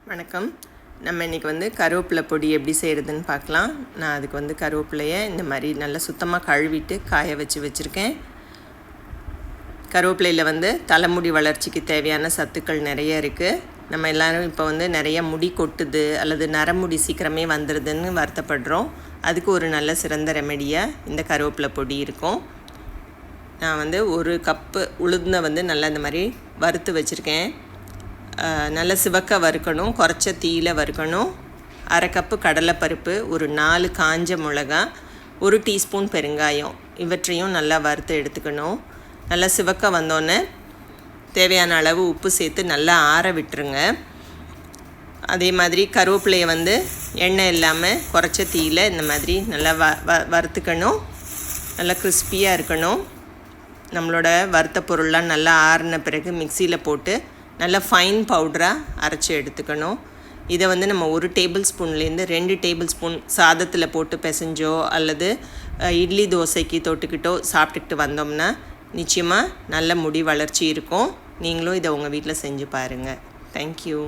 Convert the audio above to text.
வணக்கம். நம்ம இன்றைக்கி கருவேப்பிலை பொடி எப்படி செய்கிறதுன்னு பார்க்கலாம். நான் அதுக்கு கருவேப்பிலையை இந்த மாதிரி நல்லா சுத்தமாக கழுவிட்டு காய வச்சுருக்கேன். கருவேப்பிலையில் தலைமுடி வளர்ச்சிக்கு தேவையான சத்துக்கள் நிறைய இருக்குது. நம்ம எல்லோரும் இப்போ நிறைய முடி கொட்டுது அல்லது நரமுடி சீக்கிரமே வந்துடுதுன்னு வருத்தப்படுறோம். அதுக்கு ஒரு நல்ல சிறந்த ரெமெடியாக இந்த கருவேப்பிலை பொடி இருக்கும். நான் ஒரு கப்பு உளுந்தை நல்லா இந்த மாதிரி வறுத்து வச்சுருக்கேன். நல்ல சிவக்க வறுக்கணும், குறைச்ச தீயில வறுக்கணும். அரை கப்பு கடலைப்பருப்பு, ஒரு 4 காஞ்ச மிளகா, 1 டீஸ்பூன் பெருங்காயம், இவற்றையும் நல்லா வறுத்து எடுத்துக்கணும். நல்லா சிவக்க வந்தோடனே தேவையான அளவு உப்பு சேர்த்து நல்லா ஆற விட்டுருங்க. அதே மாதிரி கருவேப்பிலையை எண்ணெய் இல்லாமல் குறைச்ச தீயில இந்த மாதிரி நல்லா வறுத்துக்கணும். நல்லா கிறிஸ்பியாக இருக்கணும். நம்மளோட வறுத்த பொருள்லாம் நல்லா ஆறின பிறகு மிக்சியில் போட்டு நல்லா ஃபைன் பவுடராக அரைச்சி எடுத்துக்கணும். இதை நம்ம 1 டேபிள் ஸ்பூன்லேருந்து 2 டேபிள் ஸ்பூன் சாதத்தில் போட்டு பிசைஞ்சோ அல்லது இட்லி தோசைக்கு தொட்டுக்கிட்டோ சாப்பிட்டுக்கிட்டு வந்தோம்னா நிச்சயமாக நல்ல முடி வளர்ச்சி இருக்கும். நீங்களும் இதை உங்கள் வீட்டில் செஞ்சு பாருங்கள். தேங்க்யூ.